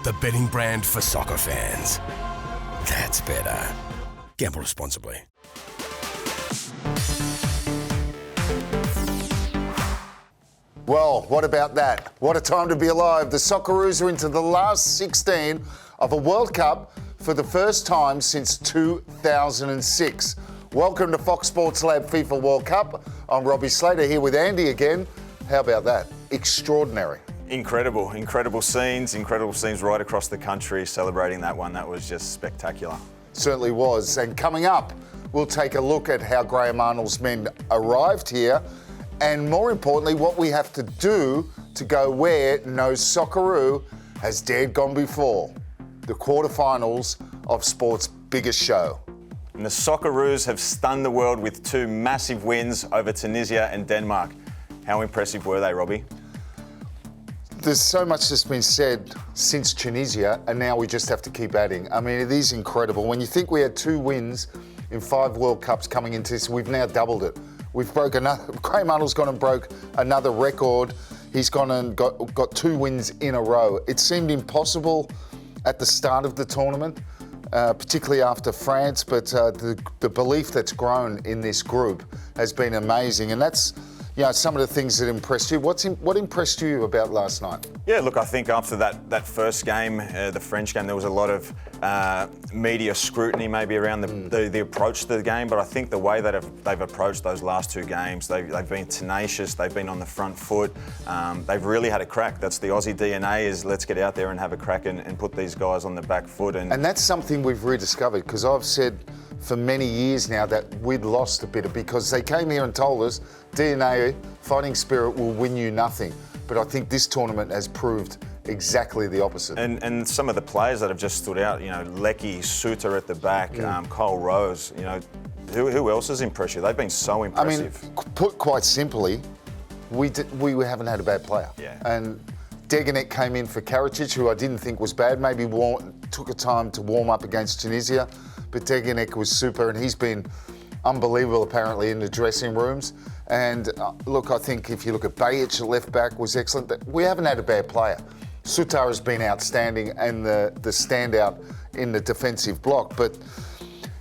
the betting brand for soccer fans. That's better. Gamble responsibly. Well, what about that? What a time to be alive. The Socceroos are into the last 16 of a World Cup for the first time since 2006. Welcome to Fox Sports Lab FIFA World Cup. I'm Robbie Slater here with Andy again. How about that? Extraordinary. Incredible scenes right across the country celebrating that one. That was just spectacular. Certainly was. And coming up, we'll take a look at how Graham Arnold's men arrived here and more importantly, what we have to do to go where no Socceroo has dared gone before. The quarterfinals of sport's biggest show. And the Socceroos have stunned the world with two massive wins over Tunisia and Denmark. How impressive were they, Robbie? There's so much that's been said since Tunisia, and now we just have to keep adding. I mean, it is incredible. When you think we had 2 wins in 5 World Cups coming into this, we've now doubled it. We've broke another. Graham Arnold's gone and broke another record. He's gone and got 2 wins in a row. It seemed impossible at the start of the tournament, particularly after France, but the belief that's grown in this group has been amazing, and that's some of the things that impressed you. What impressed you about last night? Yeah, look, I think after that first game, the French game, there was a lot of media scrutiny maybe around the approach to the game, but I think the way that they've approached those last 2 games, they've been tenacious, they've been on the front foot, they've really had a crack. That's the Aussie DNA, is let's get out there and have a crack and put these guys on the back foot. And that's something we've rediscovered, because I've said for many years now that we'd lost a bit, because they came here and told us DNA, fighting spirit, will win you nothing. But I think this tournament has proved exactly the opposite. And some of the players that have just stood out, Lecky, Suter at the back, Kyle Rose, who else has impressed you? They've been so impressive. I mean, put quite simply, we haven't had a bad player. Yeah. And Deganek came in for Karacic, who I didn't think was bad. Maybe took a time to warm up against Tunisia, but Deganek was super, and he's been unbelievable apparently in the dressing rooms. And look, I think if you look at Bajic, the left back, was excellent. We haven't had a bad player. Suter has been outstanding and the standout in the defensive block. But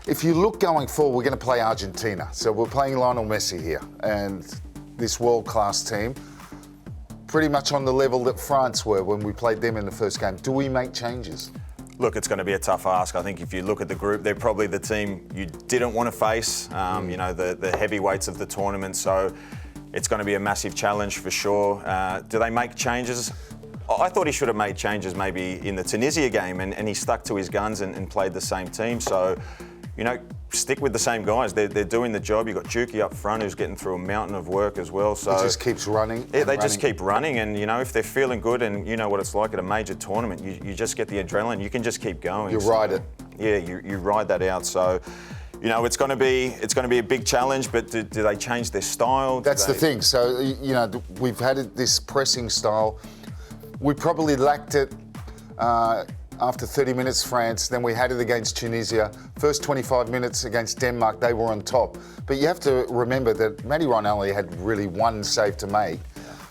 if you look going forward, we're going to play Argentina. So we're playing Lionel Messi here, and this world-class team, pretty much on the level that France were when we played them in the first game. Do we make changes? Look, it's going to be a tough ask. I think if you look at the group, they're probably the team you didn't want to face, the heavyweights of the tournament. So it's going to be a massive challenge for sure. Do they make changes? I thought he should have made changes maybe in the Tunisia game, and he stuck to his guns and played the same team. So, stick with the same guys. They're doing the job. You've got Juki up front, who's getting through a mountain of work as well. So it just keeps running. Yeah, they just keep running, and if they're feeling good, and you know what it's like at a major tournament, you just get the adrenaline. You can just keep going. You ride it. Yeah, you ride that out. So, it's going to be a big challenge. But do they change their style? That's the thing. So we've had this pressing style. We probably lacked it. After 30 minutes, France, then we had it against Tunisia. First 25 minutes against Denmark, they were on top. But you have to remember that Matty Ronaldo had really one save to make.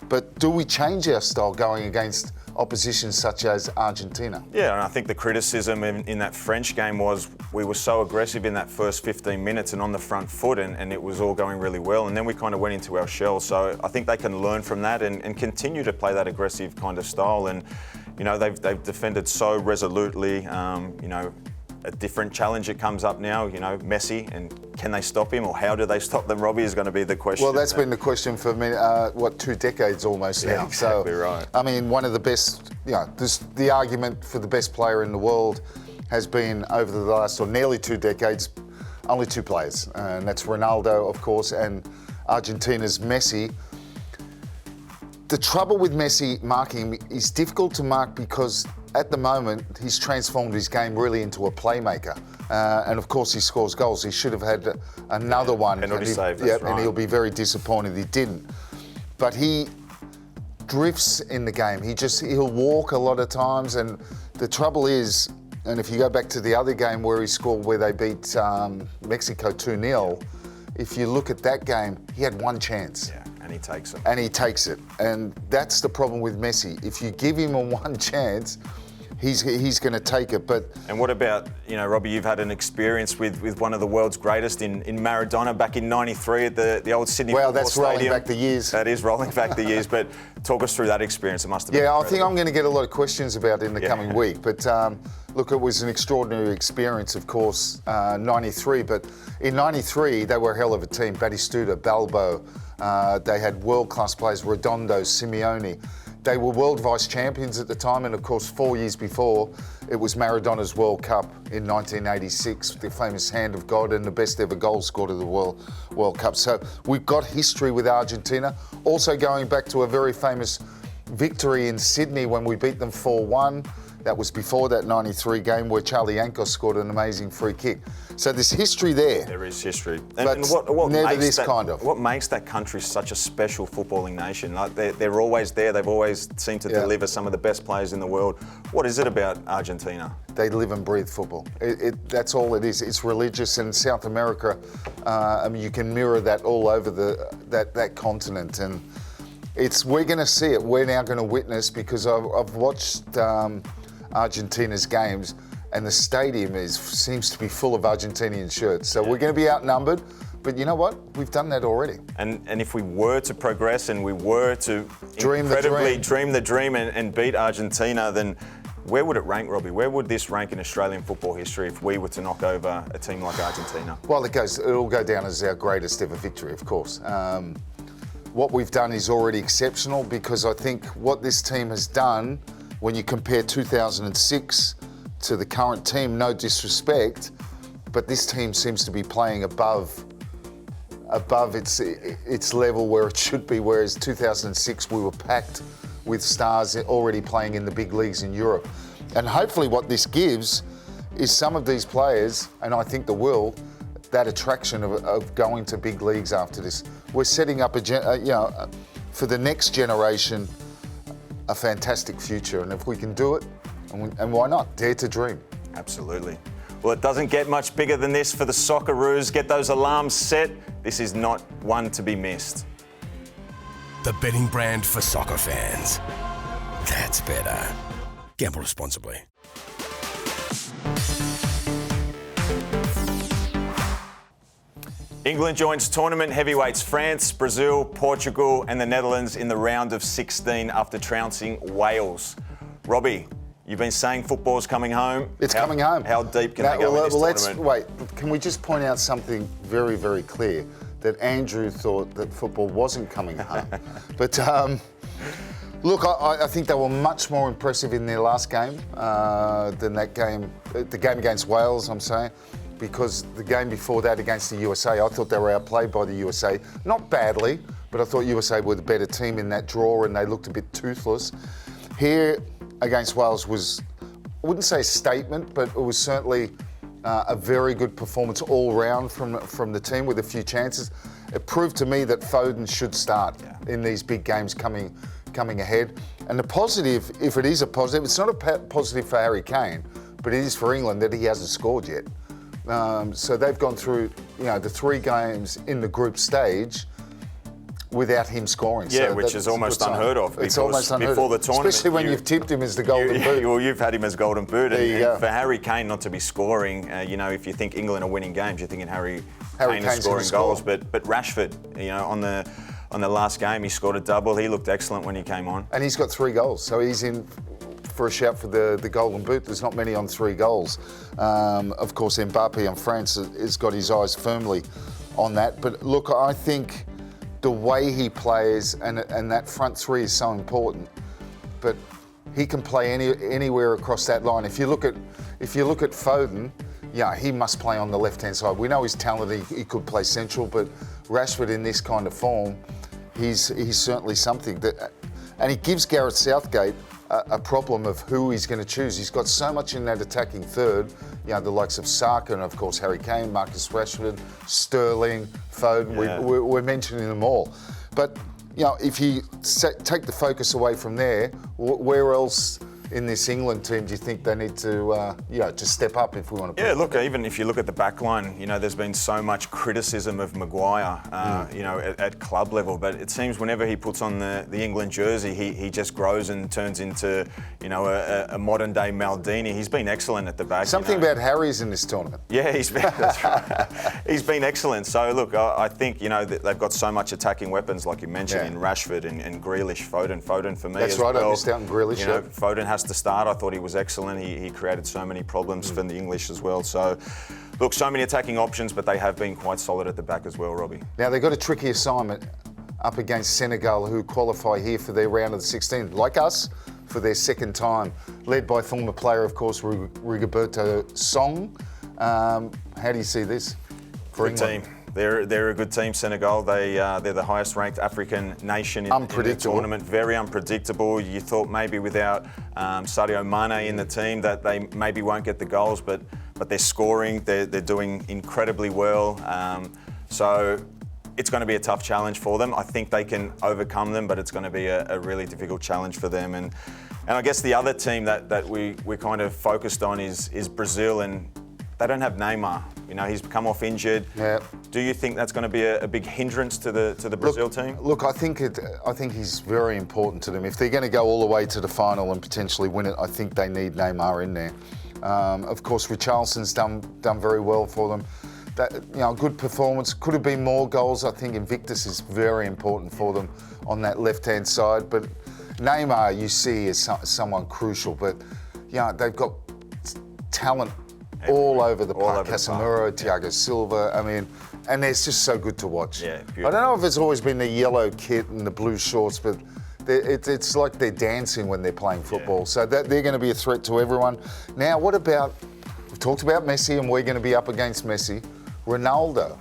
But do we change our style going against opposition such as Argentina? Yeah, and I think the criticism in that French game was we were so aggressive in that first 15 minutes and on the front foot, and it was all going really well. And then we kind of went into our shell. So I think they can learn from that and continue to play that aggressive kind of style. And they've defended so resolutely. A different challenge that comes up now, Messi, and can they stop him, or how do they stop them, Robbie, is going to be the question. Well, that's been the question for 2 decades almost now. Exactly right. I mean, one of the best, the argument for the best player in the world has been over the last, or nearly 2 decades, only 2 players, and that's Ronaldo, of course, and Argentina's Messi. The trouble with Messi marking is difficult to mark because at the moment he's transformed his game really into a playmaker, and of course he scores goals. He should have had another one, penalty save, that's right. And he'll be very disappointed he didn't. But he drifts in the game. He'll walk a lot of times, and the trouble is, and if you go back to the other game where he scored, where they beat Mexico 2-0, if you look at that game, he had one chance. Yeah. And he takes it. And that's the problem with Messi. If you give him a one chance, he's going to take it. But and what about, Robbie, you've had an experience with one of the world's greatest in Maradona back in '93 at the old Sydney Football that's Stadium. rolling back the years. That is rolling back the years, but talk us through that experience. It must have been I incredible. think I'm going to get a lot of questions about it in the coming week. But look, it was an extraordinary experience, of course, '93. But in '93, they were a hell of a team. Batistuta, Balbo, they had world-class players, Redondo, Simeone. They were world vice champions at the time, and of course 4 years before, it was Maradona's World Cup in 1986, the famous hand of God and the best ever goal scored of the World Cup. So we've got history with Argentina. Also going back to a very famous victory in Sydney when we beat them 4-1. That was before that '93 game where Charlie Yankos scored an amazing free kick. So there's history there. There is history. But what never makes this that, kind of. What makes that country such a special footballing nation? Like they're always there. They've always seemed to deliver some of the best players in the world. What is it about Argentina? They live and breathe football. That's all it is. It's religious. And South America, you can mirror that all over that continent. And we're going to see it. We're now going to witness, because I've watched Argentina's games, and the stadium seems to be full of Argentinian shirts. So we're going to be outnumbered, but you know what? We've done that already. And if we were to progress and we were to dream the dream and beat Argentina, then where would it rank, Robbie? Where would this rank in Australian football history if we were to knock over a team like Argentina? Well, it'll go down as our greatest ever victory, of course. What we've done is already exceptional, because I think what this team has done, when you compare 2006 to the current team, no disrespect, but this team seems to be playing above its level where it should be, whereas 2006 we were packed with stars already playing in the big leagues in Europe. And hopefully what this gives is some of these players, and I think there will, that attraction of going to big leagues after this. We're setting up for the next generation a fantastic future, and if we can do it, and why not? Dare to dream. Absolutely. Well, it doesn't get much bigger than this for the Socceroos. Get those alarms set. This is not one to be missed. The betting brand for soccer fans. That's better. Gamble responsibly. England joins tournament heavyweights France, Brazil, Portugal and the Netherlands in the round of 16 after trouncing Wales. Robbie, you've been saying football's coming home. It's coming home. How deep can they go in this tournament? Wait, can we just point out something very, very clear? That Andrew thought that football wasn't coming home. But look, I think they were much more impressive in their last game than that game, the game against Wales, I'm saying. Because the game before that against the USA, I thought they were outplayed by the USA. Not badly, but I thought USA were the better team in that draw, and they looked a bit toothless. Here against Wales was, I wouldn't say a statement, but it was certainly a very good performance all round from the team with a few chances. It proved to me that Foden should start in these big games coming ahead. And the positive, if it is a positive, it's not a positive for Harry Kane, but it is for England that he hasn't scored yet. So they've gone through, the 3 games in the group stage without him scoring. Yeah, so which is almost unheard of. It's almost unheard before of. the tournament, especially when you've tipped him as the golden boot. Well, you've had him as golden boot. There you go. For Harry Kane not to be scoring, if you think England are winning games, you're thinking Harry Kane is scoring goals. But Rashford, on the last game, he scored a double. He looked excellent when he came on. And he's got 3 goals, so he's in for a shout for the golden boot. There's not many on 3 goals. Of course, Mbappe on France has got his eyes firmly on that. But look, I think the way he plays and that front 3 is so important. But he can play anywhere across that line. If you look at Foden, he must play on the left-hand side. We know he's talented. He could play central, but Rashford in this kind of form, he's certainly something that, and he gives Gareth Southgate a problem of who he's going to choose. He's got so much in that attacking third, the likes of Saka and of course Harry Kane, Marcus Rashford, Sterling, Foden. Yeah. We're mentioning them all. But if you take the focus away from there, where else in this England team, do you think they need to, to step up if we want to? Yeah, look, even if you look at the back line, there's been so much criticism of Maguire, at club level, but it seems whenever he puts on the England jersey, he just grows and turns into, a modern day Maldini. He's been excellent at the back. Something about Harry's in this tournament. Yeah, that's right. He's been excellent. So look, I think, they've got so much attacking weapons, like you mentioned, in Rashford and Grealish, Foden for me. That's as right, well. I missed out on Grealish. Foden has to start. I thought he was excellent. He created so many problems for the English as well. So, look, so many attacking options, but they have been quite solid at the back as well, Robbie. Now, they've got a tricky assignment up against Senegal, who qualify here for their round of the 16, like us, for their second time, led by former player, of course, Rigoberto Song. How do you see this for England? Team. They're a good team, Senegal. They're the highest ranked African nation in the tournament. Very unpredictable. You thought maybe without Sadio Mane in the team that they maybe won't get the goals, but they're scoring. They're doing incredibly well. So it's going to be a tough challenge for them. I think they can overcome them, but it's going to be a really difficult challenge for them. And I guess the other team that we kind of focused on is Brazil, and they don't have Neymar. He's come off injured. Yeah. Do you think that's going to be a big hindrance to the Brazil team? Look, I think he's very important to them. If they're going to go all the way to the final and potentially win it, I think they need Neymar in there. Of course, Richarlison's done very well for them. That, good performance. Could have been more goals. I think Invictus is very important for them on that left-hand side. But Neymar, you see, is someone crucial. But they've got talent all over the park. Casemiro, Thiago Silva. And they're just so good to watch. Yeah, I don't know if it's always been the yellow kit and the blue shorts, but it's like they're dancing when they're playing football. Yeah. So they're going to be a threat to everyone. Now, what about? We've talked about Messi, and we're going to be up against Messi. Ronaldo,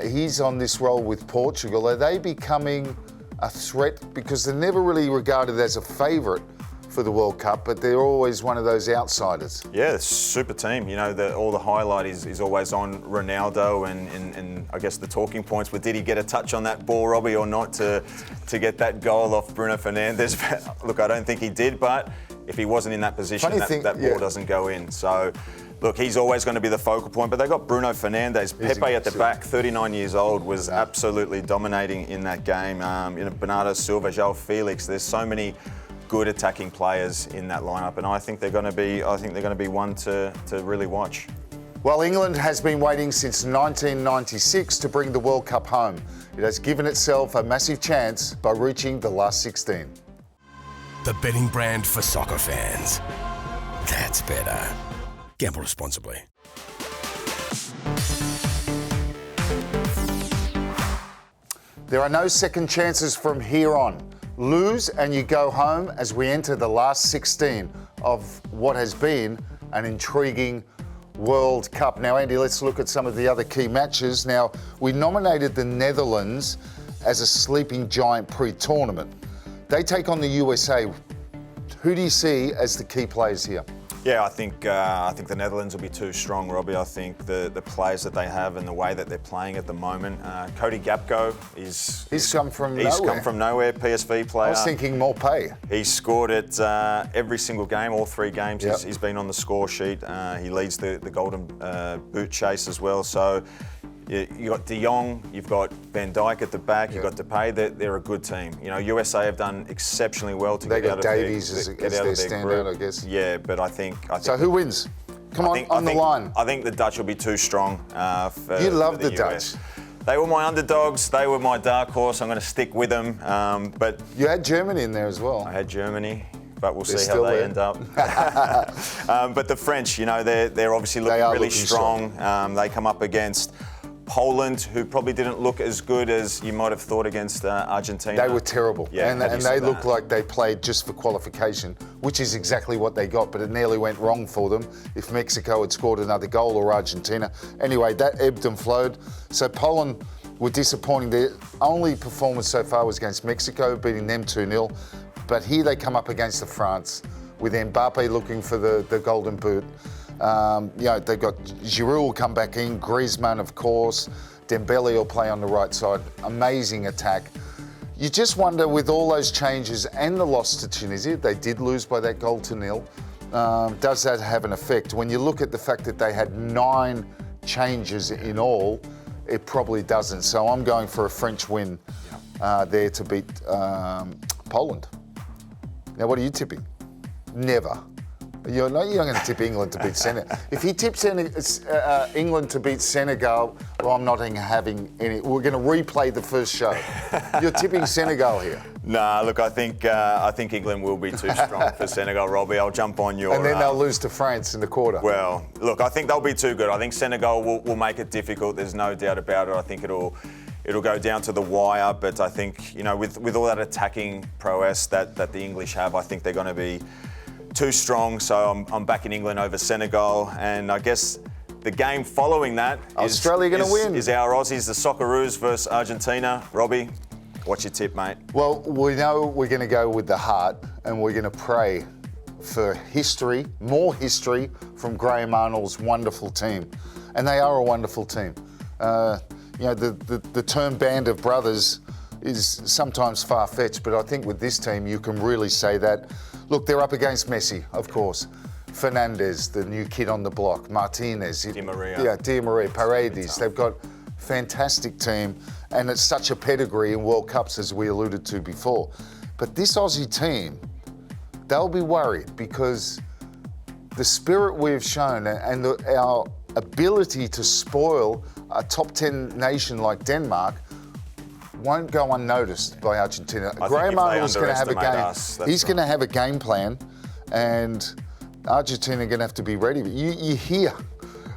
he's on this role with Portugal. Are they becoming a threat? Because they're never really regarded as a favourite for the World Cup, but they're always one of those outsiders. Yeah, super team. All the highlight is always on Ronaldo, and I guess the talking points were, did he get a touch on that ball, Robbie, or not to get that goal off Bruno Fernandes? Look, I don't think he did, but if he wasn't in that position, that ball doesn't go in. So, look, he's always going to be the focal point, but they got Bruno Fernandes. Pepe at the back, 39 years old, was absolutely dominating in that game. Bernardo Silva, João Felix, there's so many good attacking players in that lineup, and I think they're going to be one to really watch. Well, England has been waiting since 1996 to bring the World Cup home. It has given itself a massive chance by reaching the last 16. The betting brand for soccer fans. That's better. Gamble responsibly. There are no second chances from here on. Lose and you go home as we enter the last 16 of what has been an intriguing World Cup. Now, Andy, let's look at some of the other key matches. Now, we nominated the Netherlands as a sleeping giant pre-tournament. They take on the USA. Who do you see as the key players here? Yeah, I think the Netherlands will be too strong, Robbie. I think the players that they have and the way that they're playing at the moment. Cody Gakpo He's come from nowhere, PSV player. I was thinking more pay. He's scored at every single game, all 3 games. Yep. He's been on the score sheet. He leads the Golden Boot chase as well. So you've got De Jong, you've got Van Dijk at the back, you've got Depay. They're a good team. USA have done exceptionally well to get out of Davies as their standout, I guess. Yeah, but I think. So who wins? Come on, the line. I think the Dutch will be too strong. You love the Dutch. They were my underdogs. They were my dark horse. I'm going to stick with them. But you had Germany in there as well. I had Germany, but we'll see how they end up. But the French, they're obviously looking really strong. They come up against Poland, who probably didn't look as good as you might have thought against Argentina. They were terrible. Yeah, and they looked like they played just for qualification, which is exactly what they got, but it nearly went wrong for them if Mexico had scored another goal or Argentina. Anyway, that ebbed and flowed. So Poland were disappointing. Their only performance so far was against Mexico, beating them 2-0. But here they come up against the France with Mbappe looking for the Golden Boot. They've got Giroud will come back in, Griezmann, of course. Dembele will play on the right side. Amazing attack. You just wonder, with all those changes and the loss to Tunisia, they did lose by that goal to nil. Does that have an effect? When you look at the fact that they had 9 changes in all, it probably doesn't. So I'm going for a French win there to beat Poland. Now, what are you tipping? Never. You're not going to tip England to beat Senegal. If he tips England to beat Senegal, well, I'm not having any. We're going to replay the first show. You're tipping Senegal here. Nah, look, I think England will be too strong for Senegal, Robbie. I'll jump on your... And then they'll lose to France in the quarter. Well, look, I think they'll be too good. I think Senegal will make it difficult. There's no doubt about it. I think it'll go down to the wire. But I think, with all that attacking prowess that the English have, I think they're going to be too strong. So I'm backing England over Senegal. And I guess the game following that Australia going to win. Is our Aussies, the Socceroos versus Argentina. Robbie, what's your tip, mate? Well, we know we're going to go with the heart, and we're going to pray for history, more history from Graham Arnold's wonderful team. And they are a wonderful team. The term band of brothers is sometimes far-fetched, but I think with this team you can really say that. Look, they're up against Messi, of course. Fernandez, the new kid on the block. Martinez. Di Maria. Yeah, Di Maria. Paredes. They've got fantastic team, and it's such a pedigree in World Cups, as we alluded to before. But this Aussie team, they'll be worried because the spirit we've shown and our ability to spoil a top 10 nation like Denmark won't go unnoticed by Argentina. Graham Arnold is going to have a game. He's going to have a game plan, and Argentina are going to have to be ready. You hear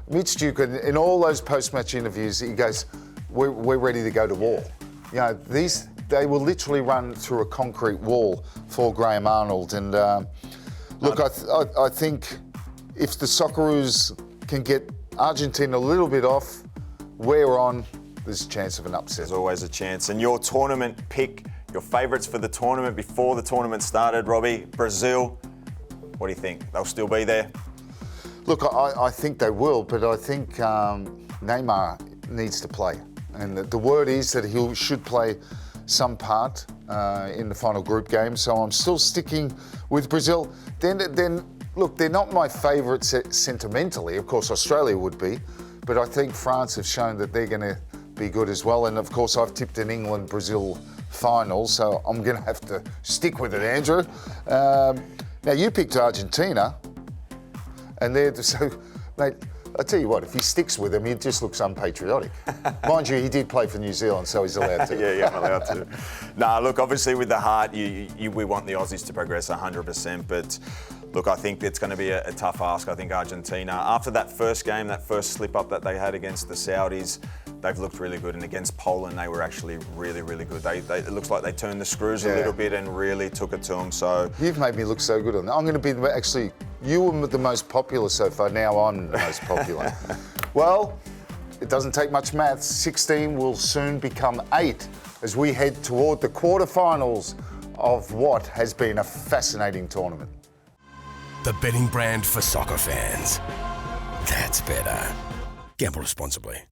Mitch Duke in all those post-match interviews. He goes, "We're ready to go to war." They will literally run through a concrete wall for Graham Arnold. And look, I think if the Socceroos can get Argentina a little bit off, we're on. There's a chance of an upset. There's always a chance. And your tournament pick, your favourites for the tournament before the tournament started, Robbie, Brazil. What do you think? They'll still be there? Look, I think they will, but I think Neymar needs to play. And the word is that he should play some part in the final group game. So I'm still sticking with Brazil. Then look, they're not my favourites sentimentally. Of course, Australia would be. But I think France have shown that they're going to be good as well. And of course, I've tipped an England-Brazil final, so I'm going to have to stick with it, Andrew. Now, you picked Argentina, and mate, I tell you what, if he sticks with them, he just looks unpatriotic. Mind you, he did play for New Zealand, so he's allowed to. Yeah, I'm allowed to. Nah, look, obviously with the heart, we want the Aussies to progress 100%, but look, I think it's going to be a tough ask. I think Argentina, after that first game, that first slip-up that they had against the Saudis, they've looked really good. And against Poland, they were actually really, really good. It looks like they turned the screws a little bit and really took it to them. So you've made me look so good on that. I'm going to be you were the most popular so far. Now I'm the most popular. Well, it doesn't take much maths. 16 will soon become 8 as we head toward the quarterfinals of what has been a fascinating tournament. The betting brand for soccer fans. That's better. Gamble responsibly.